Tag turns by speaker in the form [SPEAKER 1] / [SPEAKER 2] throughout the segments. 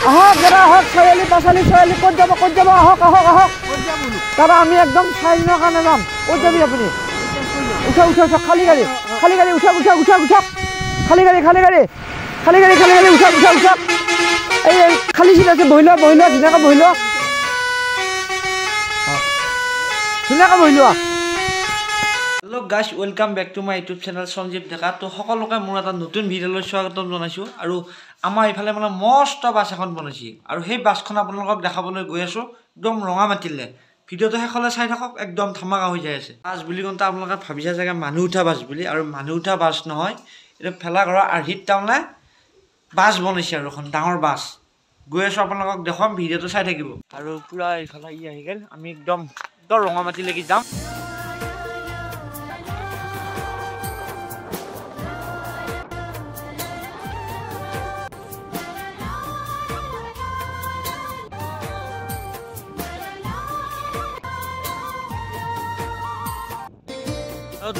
[SPEAKER 1] আহক দাদা আহক চাৰিআলি পাঁচালি চাৰিআলি ক'ত যাব আহক আহক আহক দাদা আমি একদম চাৰিদিনৰ কাৰণে যাম ক'ত যাবি আপুনি উঠক উঠক উঠক খালী গাড়ী উঠক উঠক উঠক উঠক খালী গাড়ী উঠক উঠক উঠক এই খালী চিট আছে বহি লোৱা ধুনীয়াকৈ বহি লোৱা
[SPEAKER 2] hello' guys welcome back to my YouTube channel Sanjib Deka তো সকলোকে মোৰ এটা নতুন ভিডিঅ'লৈ স্বাগতম জনাইছোঁ আৰু আমাৰ এইফালে মানে মস্ত বাছ এখন বনাইছে আৰু সেই বাছখন আপোনালোকক দেখাবলৈ গৈ আছোঁ একদম ৰঙামাটিলৈ ভিডিঅ'টো শেষলৈ চাই থাকক একদম ধামাকা হৈ যাই আছে বাছ বুলি কওঁতে আপোনালোকে ভাবিছে চাগে মানুহ উঠা বাছ বুলি আৰু মানুহ উঠা বাছ নহয় এইটো ভেলাঘৰৰ আৰ্হিত তাৰমানে বাছ বনাইছে আৰু এখন ডাঙৰ বাছ গৈ আছোঁ আপোনালোকক দেখুৱাম ভিডিঅ'টো চাই থাকিব আৰু পূৰা এইফালে আহি গ'ল আমি একদম ৰঙামাটিলৈকে যাম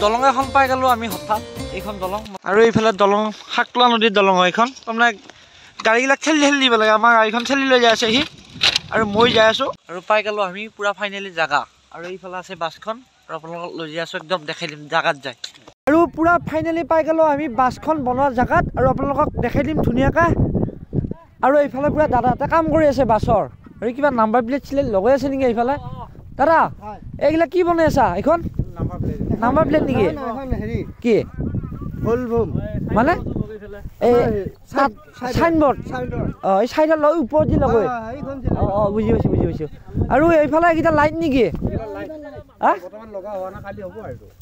[SPEAKER 2] দলং এখন পাই গ'লোঁ আমি হঠাৎ এইখন দলং আৰু এইফালে দলং শাকলা নদীৰ দলং হয় এইখন তাৰমানে গাড়ীবিলাক ঠেলি দিব লাগে আমাৰ গাড়ীখন ঠেলি লৈ যাই আছে সি আৰু মই যাই আছোঁ আৰু পাই গ'লোঁ আমি পূৰা ফাইনেলি জেগা আৰু এইফালে আছে বাছখন আৰু আপোনালোকক লৈ যাই আছোঁ একদম দেখাই দিম জেগাত যায়
[SPEAKER 1] আৰু পূৰা ফাইনেলি পাই গ'লোঁ আমি বাছখন বনোৱা জেগাত আৰু আপোনালোকক দেখাই দিম ধুনীয়াকৈ আৰু এইফালে পূৰা দাদা এটা কাম কৰি আছে বাছৰ আৰু কিবা নাম্বাৰ প্লেট চিলেট লগাই আছে নেকি এইফালে দাদা এইবিলাক কি বনাই আছা এইখন নাম্বাৰ প্লেট নেকি কি মানে এই চাইনবোৰ্ড অঁ এই চাইডৰ লগ ওপৰত যি লগাই অঁ বুজি পাইছোঁ আৰু এইফালে এইকেইটা লাইট নেকি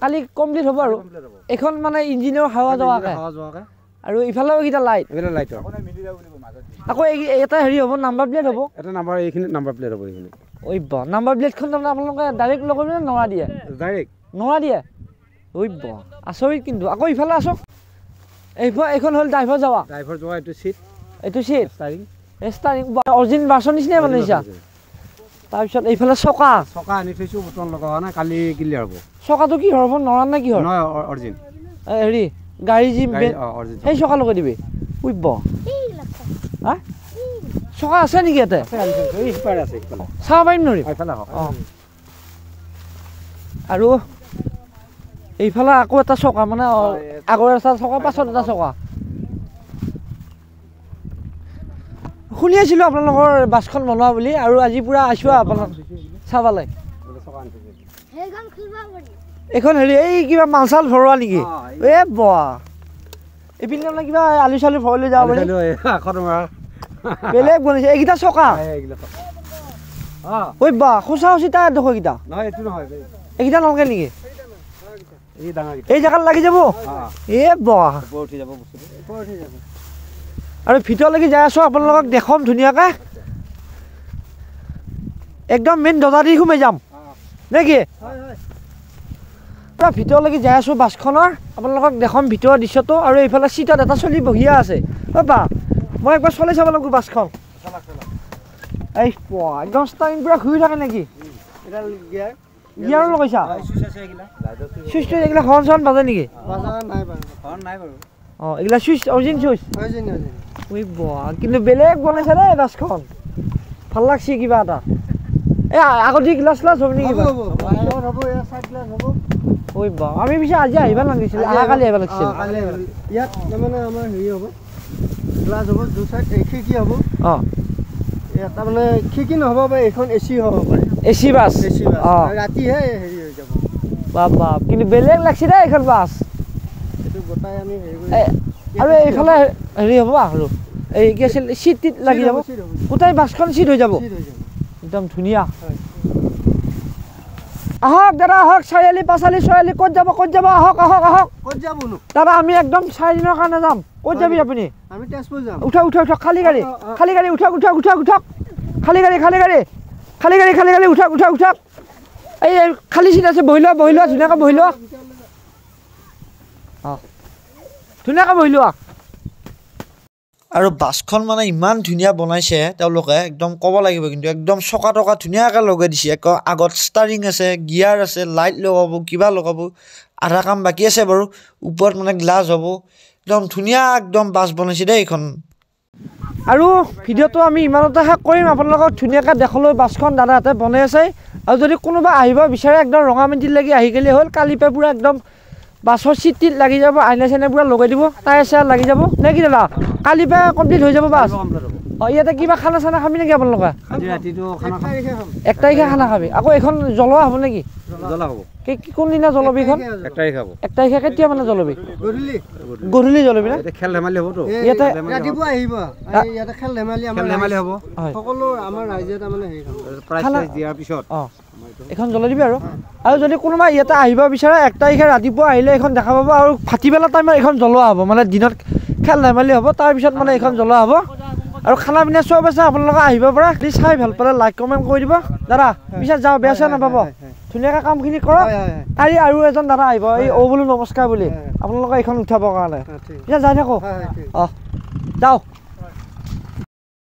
[SPEAKER 1] কালি কমপ্লিট হ'ব আৰু এইখন মানে ইঞ্জিনৰ হাৱা যোৱাকৈ আৰু ইফালেও এইকেইটা লাইট আকৌ এটা হেৰি হ'ব নাম্বাৰ প্লেট হ'ব
[SPEAKER 3] এটা নাম্বাৰ এইখিনি নাম্বাৰ প্লেট হ'ব এইখিনি
[SPEAKER 1] ঐ বা নাম্বাৰ প্লেটখন তাৰমানে আপোনালোকে ডাইৰেক্ট লগাব নে নৰা দিয়ে নৰা দিয়ে ঐ বা আচৰিত কিন্তু আকৌ ইফালে আছক এইখন হ'ল ড্ৰাইভাৰ যোৱা এইটো চিট ষ্টাৰিং অৰিজিনেল বাছৰ নিচিনাই বনাইছা তাৰপিছত এইফালে চকা
[SPEAKER 3] আনি থৈছোঁ বটন লগোৱা নাই কালি ক্লিয়াৰ হ'ব
[SPEAKER 1] চকাটো কি হ'ব নৰা নে কি হয়
[SPEAKER 3] অৰিজিন
[SPEAKER 1] হেৰি গাড়ী যি সেই চকা লগাই দিবি ঐ বা হা চকা আছে নেকি ইয়াতে চাব পাৰিম নোৱাৰিম অঁ আৰু এইফালে আকৌ এটা চকা মানে আগৰ এটা চকা পাছত এটা চকা শুনি আছিলোঁ আপোনালোকৰ বাছখন বনোৱা বুলি আৰু আজি পূৰা আছোঁ আপোনালোক চাবলৈ এইখন হেৰি এই কিবা মাল চাল ভৰোৱা নেকি এ বা এইপিনে তাৰমানে কিবা আলু চালু ভৰাই লৈ যাব পাৰি বেলেগ বনাইছে এইকেইটা চকা ঐ বা সঁচা তাৰ দেখো এইকেইটা এইকেইটা নলগে নেকি এই জেগাত লাগি যাব এ বা আৰু ভিতৰলৈকে যাই আছোঁ আপোনালোকক দেখুৱাম ধুনীয়াকৈ একদম মেইন দৰ্জা দি সোমাই যাম নে কি পূৰা ভিতৰলৈকে যাই আছোঁ বাছখনৰ আপোনালোকক দেখুৱাম ভিতৰৰ দৃশ্যটো আৰু এইফালে চিটত এটা চলি বহিয়া আছে অ' বা মই একবাৰ চলাই চাব লাগিব বাছখন এই পোৱা একদম ষ্টাৰিং পূৰা ঘূৰি থাকে নেকি গিয়াৰো লগাইছা চুইচটো এইগিলা হৰ্ণ চৰ্ণ বাজে নেকি অঁ এইগিলা চুইচ অৰিজিন চুইচ ঐ বা কিন্তু বেলেগ বনাইছে দেই বাছখন ভাল লাগছে কিবা এটা এই আগত দি গ্লাছ গ্লাছ হ'ব নেকি ঐ বা আমি পিছে আজি আহিব লাগিছিল কালি আহিব লাগিছিল
[SPEAKER 3] ইয়াত তাৰমানে আমাৰ হেৰি হ'ব গ্লাছ হ'ব দু চাইড খিৰিকী হ'ব
[SPEAKER 1] অঁ
[SPEAKER 3] তাৰমানে খিৰিকী নহ'ব পাৰে এইখন এচি হ'ব পাৰে
[SPEAKER 1] এচি বাছ অঁ
[SPEAKER 3] ৰাতিহে হেৰি হৈ যাব
[SPEAKER 1] বাপ বাপ কিন্তু বেলেগ লাগছে দেই এইখন বাছ
[SPEAKER 3] এইটো গোটাই আমি হেৰি
[SPEAKER 1] আৰু এইফালে হেৰি হ'ব আৰু এই কি আছিল চিট টিট লাগি যাব গোটেই বাছখন চিট হৈ যাব একদম ধুনীয়া আহক দাদা আহক চাৰিআলি পাঁচালি চাৰিআলি ক'ত যাব আহক আহক আহক
[SPEAKER 3] ক'ত যাবনো
[SPEAKER 1] দাদা আমি একদম 4 দিনৰ কাৰণে যাম ক'ত যাবি আপুনি
[SPEAKER 3] আমি তেজপুৰ যাম
[SPEAKER 1] উঠক খালী গাড়ী উঠক খালী গাড়ী উঠক এই খালী চিট আছে বহি লোৱা ধুনীয়াকৈ বহি লোৱা অঁ ধুনীয়াকৈ বহি লোৱা
[SPEAKER 2] আৰু বাছখন মানে ইমান ধুনীয়া বনাইছে তেওঁলোকে একদম ক'ব লাগিব কিন্তু একদম চকা টকা ধুনীয়াকৈ লগাই দিছে আকৌ আগত ষ্টাৰিং আছে গিয়াৰ আছে লাইট লগাব কিবা লগাব আধা কাম বাকী আছে বাৰু ওপৰত মানে গ্লাছ হ'ব একদম ধুনীয়া একদম বাছ বনাইছে দেই এইখন
[SPEAKER 1] আৰু ভিডিঅ'টো আমি ইমানতে শেষ কৰিম আপোনালোকক ধুনীয়াকৈ দেখালৈ বাছখন দাদাহঁতে বনাই আছে আৰু যদি কোনোবা আহিব বিচাৰে একদম ৰঙামাটিত লাগি আহি গ'লে হ'ল কালিৰ পৰা পূৰা একদম বাছৰ চিটিত লাগি যাব আইনা চাইনা পূৰা লগাই দিব টায়াৰ চায়াৰ লাগি যাব নে কি দাদা কালিৰ পৰা কমপ্লিট হৈ যাব বাছ অঁ ইয়াতে কিবা খানা চানা খাবি নেকি আপোনালোকে
[SPEAKER 3] ৰাতিটো খানা
[SPEAKER 1] 1 তাৰিখে খানা খাবি আকৌ এইখন জ্বলোৱা হ'ব নেকি
[SPEAKER 3] জ্বলা হ'ব
[SPEAKER 1] কোনদিনা জ্বলাবি এইখন
[SPEAKER 3] 1 তাৰিখ হ'ব
[SPEAKER 1] 1 তাৰিখে কেতিয়া মানে জ্বলাবি গধূলি জ্বলাবি না
[SPEAKER 3] খেল ধেমালি হ'বতো
[SPEAKER 1] ইয়াতে
[SPEAKER 3] ৰাতিপুৱা আহিব ইয়াতে খেল ধেমালি হ'ব সকলো আমাৰ ৰাইজে তাৰমানে হেৰি প্ৰাইজ দিয়াৰ পিছত
[SPEAKER 1] অঁ এখন জ্বলাই দিবি আৰু যদি কোনোবা ইয়াতে আহিব বিচাৰে 1 তাৰিখে ৰাতিপুৱা আহিলে এইখন দেখা পাব আৰু ভাটিবেলা টাইমত এইখন জ্বলোৱা হ'ব মানে দিনত খেল ধেমালি হ'ব তাৰপিছত মানে এইখন জ্বলোৱা হ'ব আৰু খানা পিনা চব আছে আপোনালোকে আহিব পৰা প্লিজ চাই ভাল পালে লাইক কমেণ্ট কৰি দিব দাদা পিছত যাওঁ বেয়া চেয়া নাপাব ধুনীয়াকৈ কামখিনি কৰক কালি আৰু এজন দাদা আহিব এই বোলো নমস্কাৰ বুলি আপোনালোকে এইখন উঠাবৰ কাৰণে পিছত যাই থাকোঁ অঁ যাওঁ